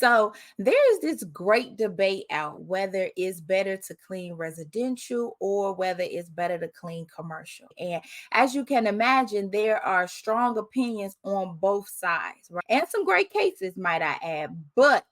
So there's this great debate out whether it's better to clean residential or whether it's better to clean commercial. And as you can imagine, there are strong opinions on both sides, right? And some great cases, might I add. But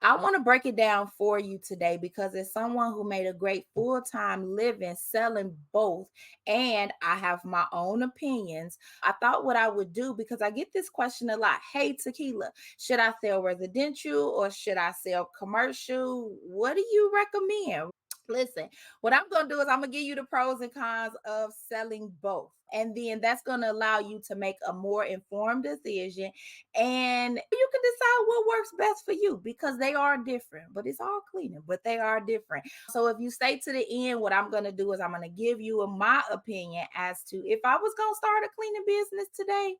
I want to break it down for you today because as someone who made a great full-time living selling both, and I have my own opinions, I thought what I would do, because I get this question a lot. Hey, Tequila, should I sell residential or should I sell commercial? What do you recommend? Listen, what I'm going to do is I'm going to give you the pros and cons of selling both. And then that's going to allow you to make a more informed decision, and you can decide what works best for you because they are different, but it's all cleaning, but they are different. So if you stay to the end, what I'm going to do is I'm going to give you my opinion as to if I was going to start a cleaning business today,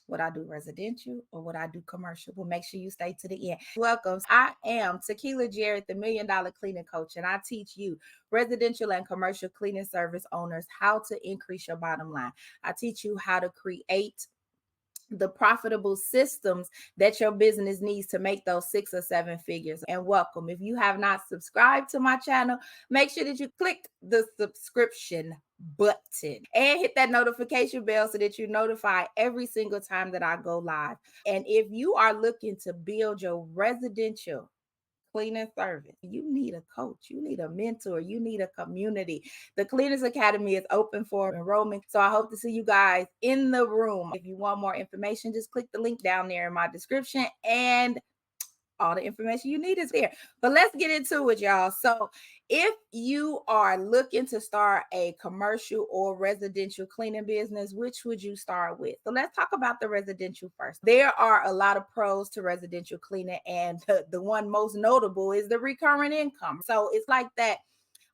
would I do residential or would I do commercial? But make sure you stay to the end. Welcome. I am Tequila Jared, the $1 Million Cleaning Coach, and I teach you residential and commercial cleaning service owners how to increase your bottom line. I teach you how to create the profitable systems that your business needs to make those 6 or 7 figures. And welcome. If you have not subscribed to my channel, make sure that you click the subscription button and hit that notification bell so that you're notified every single time that I go live. And if you are looking to build your residential cleaning service, you need a coach, you need a mentor, you need a community. The Cleaners Academy is open for enrollment, so I hope to see you guys in the room. If you want more information, just click the link down there in my description, and all the information you need is there. But let's get into it, y'all. So if you are looking to start a commercial or residential cleaning business, which would you start with? So let's talk about the residential first. There are a lot of pros to residential cleaning, and the one most notable is the recurring income. So it's like that.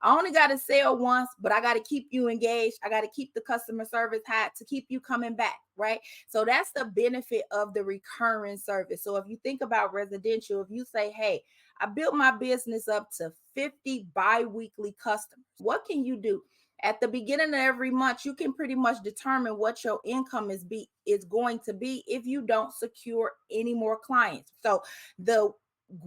I only got to sell once, but I got to keep you engaged. I got to keep the customer service high to keep you coming back, right? So that's the benefit of the recurring service. So if you think about residential, if you say, hey, I built my business up to 50 bi-weekly customers, what can you do? At the beginning of every month, you can pretty much determine what your income is going to be if you don't secure any more clients. So the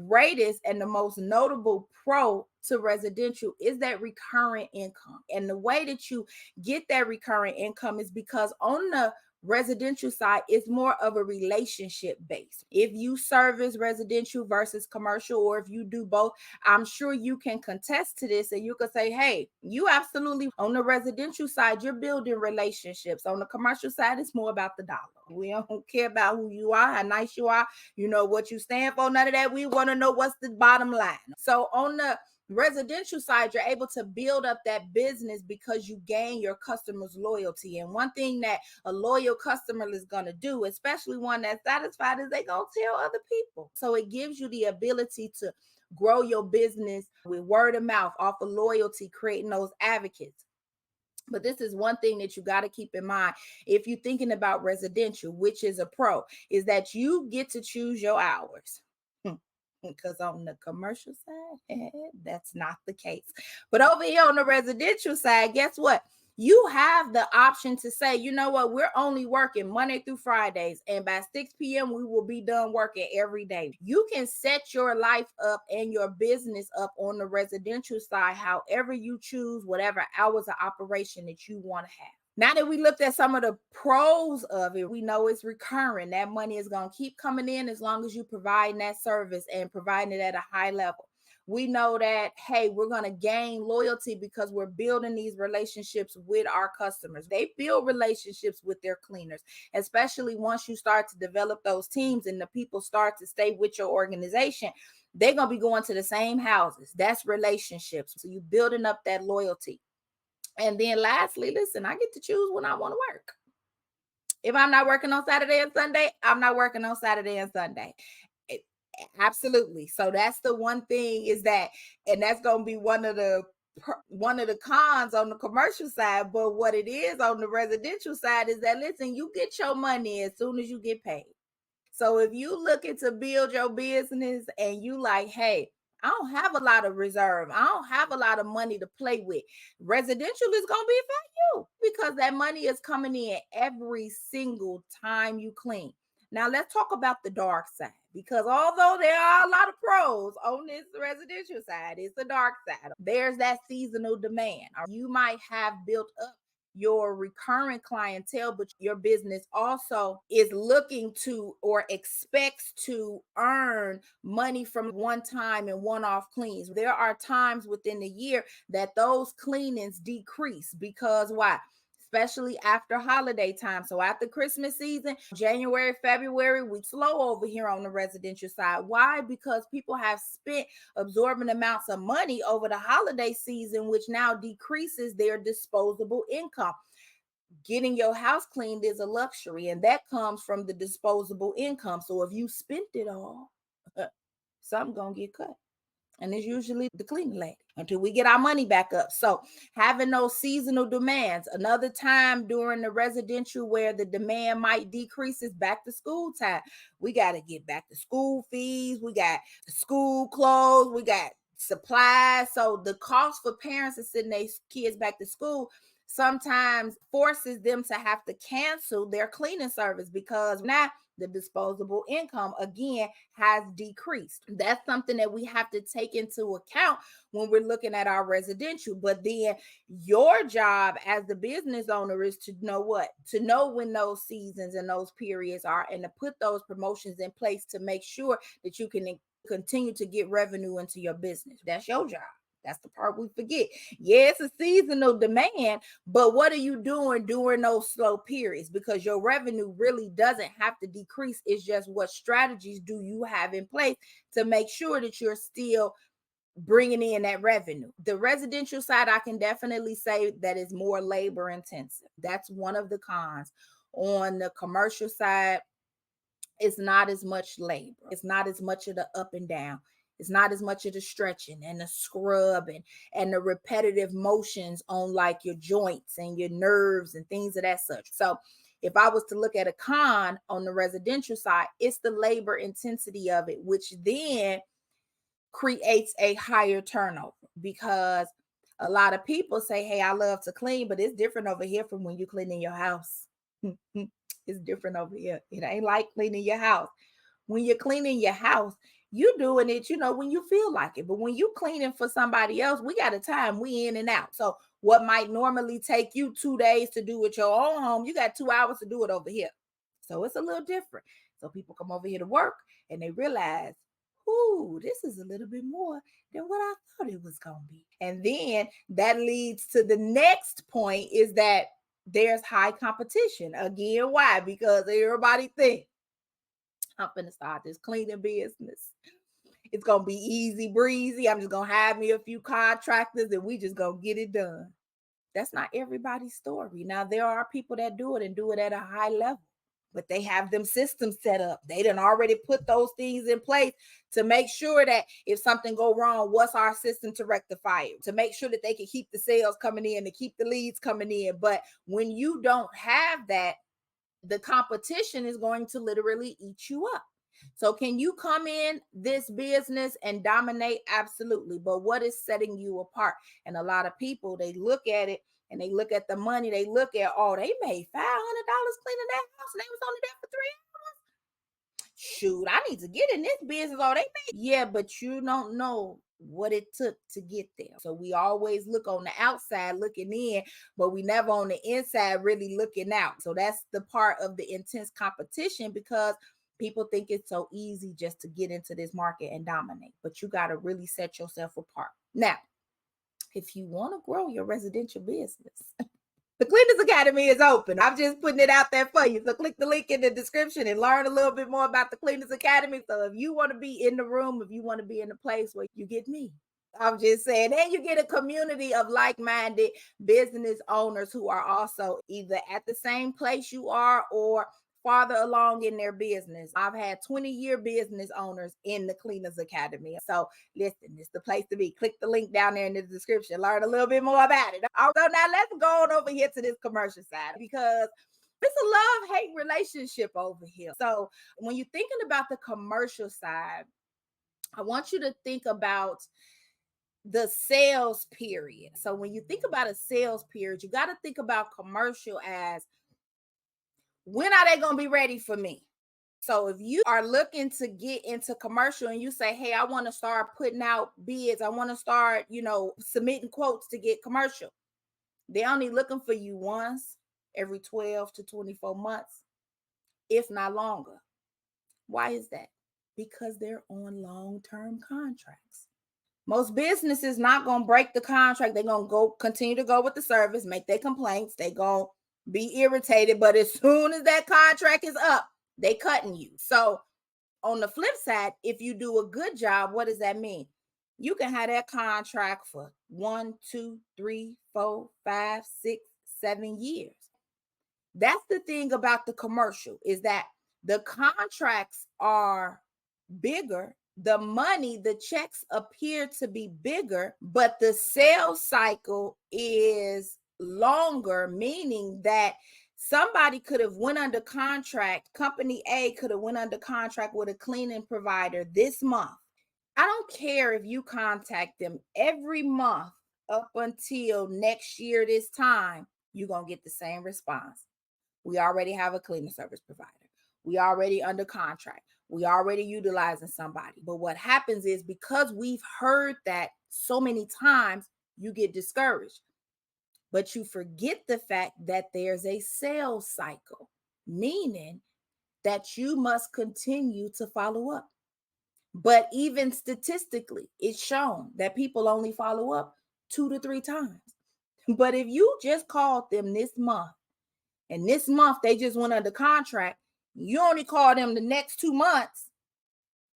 greatest and the most notable pro to residential is that recurring income. And the way that you get that recurring income is because on the residential side, it's more of a relationship base. If you service residential versus commercial, or if you do both, I'm sure you can contest to this, and you could say, hey, you absolutely, on the residential side, you're building relationships. On the commercial side, it's more about the dollar. We don't care about who you are, how nice you are, you know what you stand for, none of that. We want to know what's the bottom line. So on the residential side, you're able to build up that business because you gain your customers' loyalty. And one thing that a loyal customer is going to do, especially one that's satisfied, is they going to tell other people. So it gives you the ability to grow your business with word of mouth, off of loyalty, creating those advocates. But this is one thing that you got to keep in mind if you're thinking about residential, which is a pro, is that you get to choose your hours. Because on the commercial side, that's not the case. But over here on the residential side, guess what? You have the option to say, you know what, we're only working Monday through Fridays, and by 6 p.m. we will be done working every day. You can set your life up and your business up on the residential side however you choose, whatever hours of operation that you want to have. Now that we looked at some of the pros of it, we know it's recurring. That money is going to keep coming in as long as you provide that service and providing it at a high level. We know that, hey, we're going to gain loyalty because we're building these relationships with our customers. They build relationships with their cleaners, especially once you start to develop those teams and the people start to stay with your organization. They're going to be going to the same houses. That's relationships. So you're building up that loyalty. And then lastly, listen, I get to choose when I want to work. If I'm not working on Saturday and Sunday, I'm not working on Saturday and Sunday. Absolutely. So that's the one thing is that, and that's going to be one of the cons on the commercial side. But what it is on the residential side is that, listen, you get your money as soon as you get paid. So if you looking to build your business and you like, hey, I don't have a lot of reserve, I don't have a lot of money to play with, residential is going to be for you because that money is coming in every single time you clean. Now let's talk about the dark side. because although there are a lot of pros on this residential side, it's the dark side. There's that seasonal demand. You might have built up your recurring clientele, but your business also is looking to or expects to earn money from one time and one off cleans. There are times within the year that those cleanings decrease because why? Especially after holiday time. So after Christmas season, January, February, we slow over here on the residential side. Why? Because people have spent absorbent amounts of money over the holiday season, which now decreases their disposable income. Getting your house cleaned is a luxury, and that comes from the disposable income. So if you spent it all, something gonna get cut. And it's usually the cleaning lady until we get our money back up. So having those seasonal demands, another time during the residential where the demand might decrease is back to school time. We got to get back to school fees. We got school clothes. We got supplies. So the cost for parents to send their kids back to school sometimes forces them to have to cancel their cleaning service because now the disposable income again has decreased. That's something that we have to take into account when we're looking at our residential. But then your job as the business owner is to know what? To know when those seasons and those periods are and to put those promotions in place to make sure that you can continue to get revenue into your business. That's your job. That's the part we forget. Yeah, it's a seasonal demand, but what are you doing during those slow periods? Because your revenue really doesn't have to decrease. It's just what strategies do you have in place to make sure that you're still bringing in that revenue. The residential side, I can definitely say that is more labor intensive. That's one of the cons. On the commercial side, it's not as much labor. It's not as much of the up and down. It's not as much of the stretching and the scrubbing and the repetitive motions on like your joints and your nerves and things of that such. So if I was to look at a con on the residential side, it's the labor intensity of it, which then creates a higher turnover because a lot of people say, hey, I love to clean, but it's different over here from when you clean in your house. It's different over here. It ain't like cleaning your house. When you're cleaning your house, you doing it, when you feel like it. But when you cleaning for somebody else, we got a time, we in and out. So what might normally take you 2 days to do at your own home, you got 2 hours to do it over here. So it's a little different. So people come over here to work and they realize, ooh, this is a little bit more than what I thought it was going to be. And then that leads to the next point is that there's high competition. Again, why? Because everybody thinks, I'm gonna start this cleaning business. It's gonna be easy breezy. I'm just gonna have me a few contractors and we just gonna get it done. That's not everybody's story. Now there are people that do it and do it at a high level, but they have them systems set up. They done already put those things in place to make sure that if something go wrong, what's our system to rectify it? To make sure that they can keep the sales coming in, to keep the leads coming in. But when you don't have that, the competition is going to literally eat you up. So can you come in this business and dominate? Absolutely. But what is setting you apart? And a lot of people, they look at it and they look at the money. They look at, oh, they made $500 cleaning that house and they was only there for 3 hours. Shoot, I need to get in this business. Oh, they made. Yeah, but you don't know what it took to get there. So we always look on the outside looking in, but we never on the inside really looking out. So that's the part of the intense competition because people think it's so easy just to get into this market and dominate, but you got to really set yourself apart. Now, if you want to grow your residential business, the Cleaners Academy is open. I'm just putting it out there for you. So click the link in the description and learn a little bit more about the Cleaners Academy. So if you want to be in the room, if you want to be in the place where you get me, I'm just saying, and you get a community of like-minded business owners who are also either at the same place you are or farther along in their business. I've had 20-year business owners in the Cleaners Academy. So listen, it's the place to be. Click the link down there in the description. Learn a little bit more about it. So now let's go on over here to this commercial side because it's a love-hate relationship over here. So when you're thinking about the commercial side, I want you to think about the sales period. So when you think about a sales period, you got to think about commercial as when are they going to be ready for me? So if you are looking to get into commercial and you say, hey, I want to start putting out bids, I want to start, submitting quotes to get commercial, they're only looking for you once every 12 to 24 months, if not longer. Why is that? Because they're on long-term contracts. Most businesses not going to break the contract. They're going to continue to go with the service, make their complaints. They're going to be irritated. But as soon as that contract is up, they cutting you. So on the flip side, if you do a good job, what does that mean? You can have that contract for 1, 2, 3, 4, 5, 6, 7 years. That's the thing about the commercial, is that the contracts are bigger. The money, the checks appear to be bigger, but the sales cycle is longer, meaning that somebody could have went under contract. Company A could have went under contract with a cleaning provider this month. I don't care if you contact them every month up until next year this time, you're going to get the same response. We already have a cleaning service provider. We already under contract. We already utilizing somebody. But what happens is, because we've heard that so many times, you get discouraged. But you forget the fact that there's a sales cycle, meaning that you must continue to follow up. But even statistically, it's shown that people only follow up 2 to 3 times. But if you just called them this month, and this month they just went under contract, you only call them the next 2 months,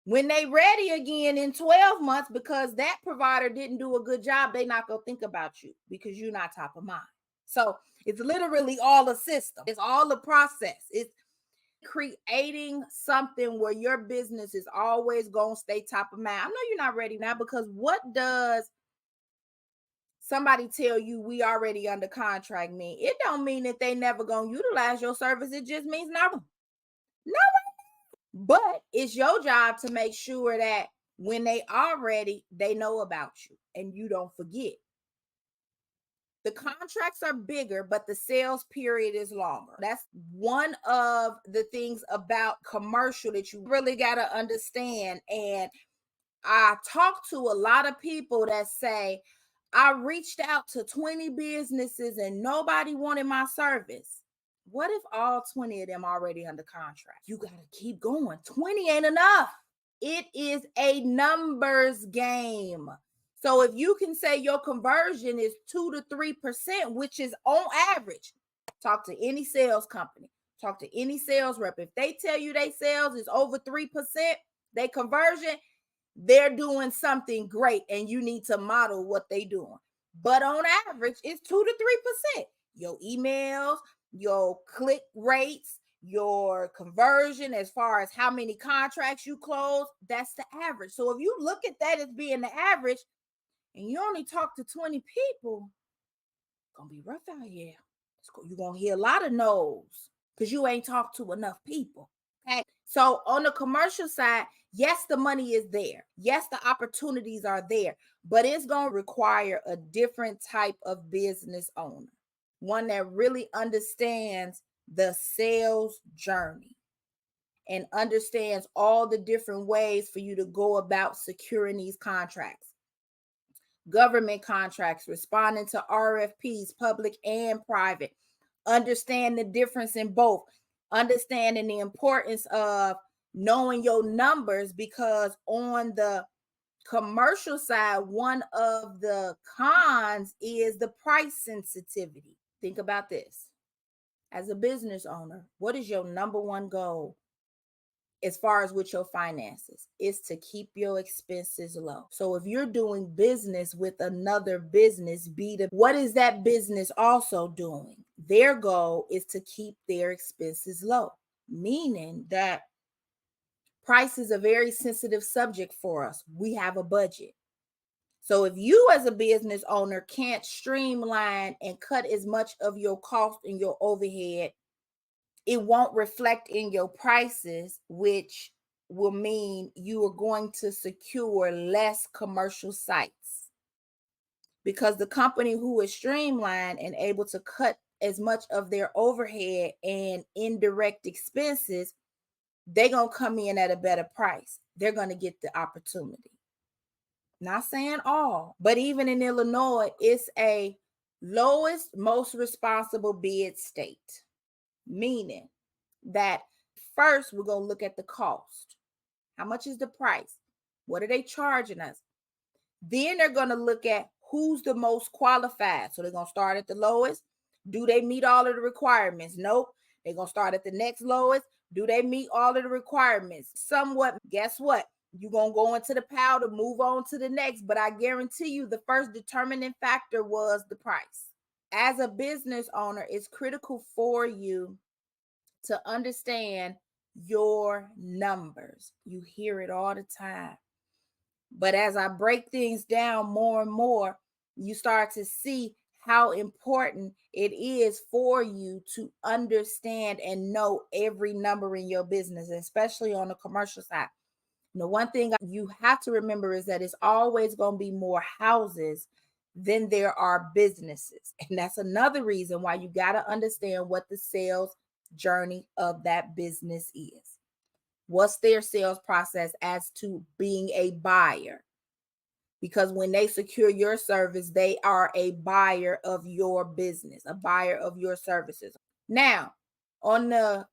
when they ready again in 12 months, because that provider didn't do a good job, they not going to think about you because you're not top of mind. So it's literally all a system. It's all a process. It's creating something where your business is always going to stay top of mind. I know you're not ready now, because what does somebody tell you we already under contract mean? It don't mean that they never going to utilize your service. It just means no. But it's your job to make sure that when they are ready, they know about you and you don't forget. The contracts are bigger, but the sales period is longer. That's one of the things about commercial that you really got to understand. And I talk to a lot of people that say, I reached out to 20 businesses and nobody wanted my service. What if all 20 of them already under contract? You got to keep going. 20 ain't enough. It is a numbers game. So if you can say your conversion is 2 to 3%, which is on average, talk to any sales company, talk to any sales rep. If they tell you their sales is over 3%, their conversion, they're doing something great, and you need to model what they're doing. But on average, it's 2 to 3%. Your emails, your click rates, your conversion, as far as how many contracts you close, that's the average. So if you look at that as being the average, and you only talk to 20 people, it's gonna be rough out here. You're gonna hear a lot of no's because you ain't talked to enough people. Okay. So on the commercial side, yes, the money is there. Yes, the opportunities are there, but it's gonna require a different type of business owner, one that really understands the sales journey and understands all the different ways for you to go about securing these contracts. Government contracts, responding to RFPs, public and private. Understand the difference in both. Understanding the importance of knowing your numbers, because on the commercial side, one of the cons is the price sensitivity. Think about this. As a business owner, what is your number one goal as far as with your finances? Is to keep your expenses low. So if you're doing business with another business, what is that business also doing? Their goal is to keep their expenses low, meaning that price is a very sensitive subject for us. We have a budget. So if you as a business owner can't streamline and cut as much of your cost and your overhead, it won't reflect in your prices, which will mean you are going to secure less commercial sites, because the company who is streamlined and able to cut as much of their overhead and indirect expenses they're going to come in at a better price. They're going to get the opportunity. Not saying all, but even in Illinois, it's a lowest, most responsible bid state, meaning that first we're going to look at the cost. How much is the price? What are they charging us? Then they're going to look at who's the most qualified. So they're going to start at the lowest. Do they meet all of the requirements? Nope. They're going to start at the next lowest. Do they meet all of the requirements? Somewhat. Guess what? You're going to go into the pile to move on to the next. But I guarantee you the first determining factor was the price. As a business owner, it's critical for you to understand your numbers. You hear it all the time. But as I break things down more and more, you start to see how important it is for you to understand and know every number in your business, especially on the commercial side. The one thing you have to remember is that it's always going to be more houses than there are businesses. And that's another reason why you got to understand what the sales journey of that business is. What's their sales process as to being a buyer? Because when they secure your service, they are a buyer of your business, a buyer of your services. Now, on the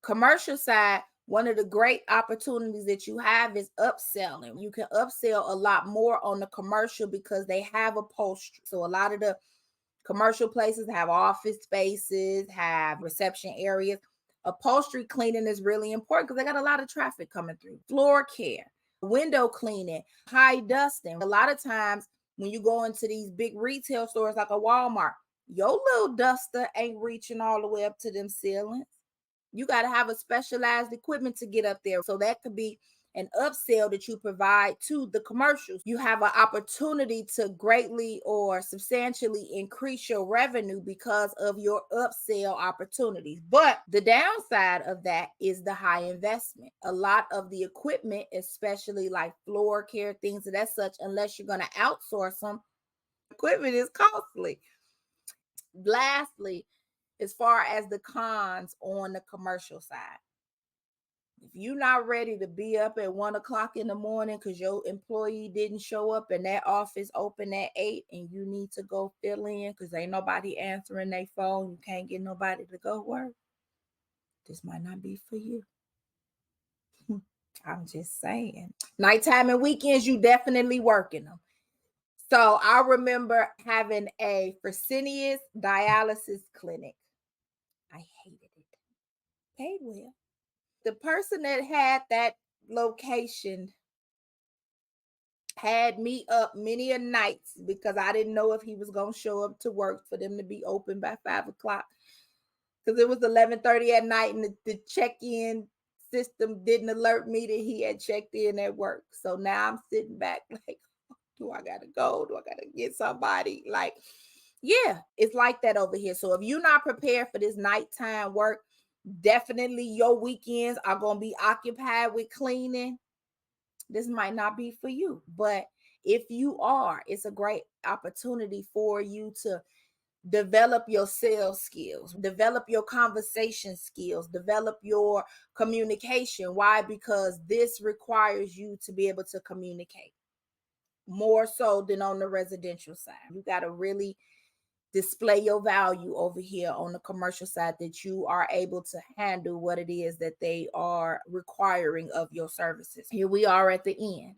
commercial side, one of the great opportunities that you have is upselling. You can upsell a lot more on the commercial because they have upholstery. So a lot of the commercial places have office spaces, have reception areas. Upholstery cleaning is really important because they got a lot of traffic coming through. Floor care, window cleaning, high dusting. A lot of times when you go into these big retail stores like a Walmart, your little duster ain't reaching all the way up to them ceilings. You got to have a specialized equipment to get up there. So that could be an upsell that you provide to the commercials. You have an opportunity to greatly or substantially increase your revenue because of your upsell opportunities. But the downside of that is the high investment. A lot of the equipment, especially like floor care, things of that such, unless you're going to outsource them, equipment is costly. Lastly, as far as the cons on the commercial side, if you're not ready to be up at 1:00 in the morning because your employee didn't show up and that office open at 8 and you need to go fill in because ain't nobody answering their phone, you can't get nobody to go work, this might not be for you. I'm just saying. Nighttime and weekends, you definitely working them. So I remember having a Fresenius dialysis clinic. I hated it. Paid well. The person that had that location had me up many a nights because I didn't know if he was going to show up to work for them to be open by 5:00 because it was 11:30 at night and the check-in system didn't alert me that he had checked in at work. So now I'm sitting back like, do I got to go? Do I got to get somebody? Like, yeah, it's like that over here. So if you're not prepared for this nighttime work, definitely your weekends are going to be occupied with cleaning. This might not be for you, but if you are, it's a great opportunity for you to develop your sales skills, develop your conversation skills, develop your communication. Why? Because this requires you to be able to communicate more so than on the residential side. You got to really display your value over here on the commercial side, that you are able to handle what it is that they are requiring of your services. Here we are at the end.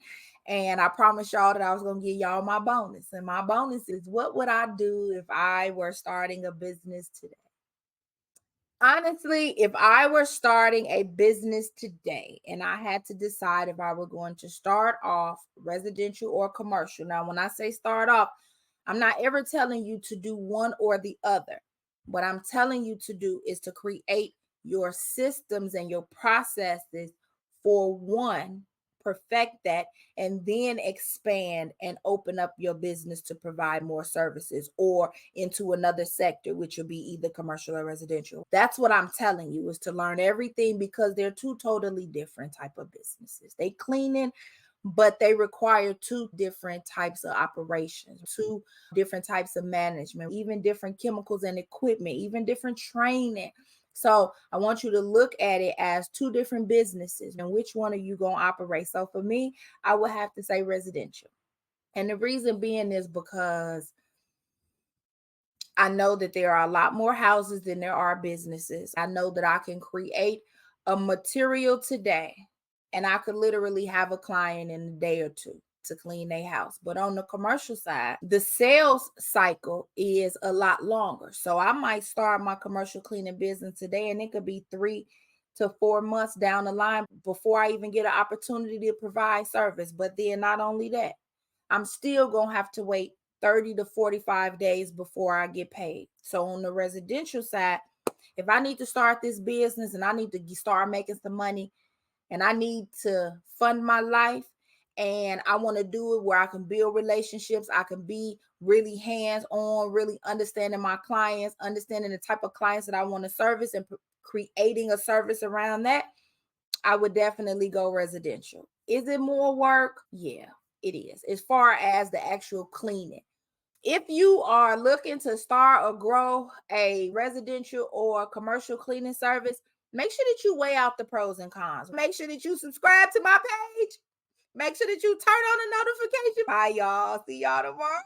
And I promised y'all that I was going to give y'all my bonus. And my bonus is, what would I do if I were starting a business today? Honestly, if I were starting a business today and I had to decide if I were going to start off residential or commercial. Now, when I say start off, I'm not ever telling you to do one or the other. What I'm telling you to do is to create your systems and your processes for one, perfect that, and then expand and open up your business to provide more services or into another sector, which will be either commercial or residential. That's what I'm telling you, is to learn everything, because they're two totally different type of businesses. They cleaning, but they require two different types of operations, two different types of management, even different chemicals and equipment, even different training. So I want you to look at it as two different businesses and which one are you going to operate. So for me, I would have to say residential. And the reason being is because I know that there are a lot more houses than there are businesses. I know that I can create a material today and I could literally have a client in a day or two to clean their house. But on the commercial side, the sales cycle is a lot longer. So I might start my commercial cleaning business today and it could be 3 to 4 months down the line before I even get an opportunity to provide service. But then not only that, I'm still going to have to wait 30 to 45 days before I get paid. So on the residential side, if I need to start this business and I need to start making some money and I need to fund my life and I want to do it where I can build relationships, I can be really hands-on, really understanding my clients, understanding the type of clients that I want to service and creating a service around that, I would definitely go residential. Is it more work? Yeah, it is. As far as the actual cleaning. If you are looking to start or grow a residential or commercial cleaning service, make sure that you weigh out the pros and cons. Make sure that you subscribe to my page. Make sure that you turn on the notification. Bye, y'all. See y'all tomorrow.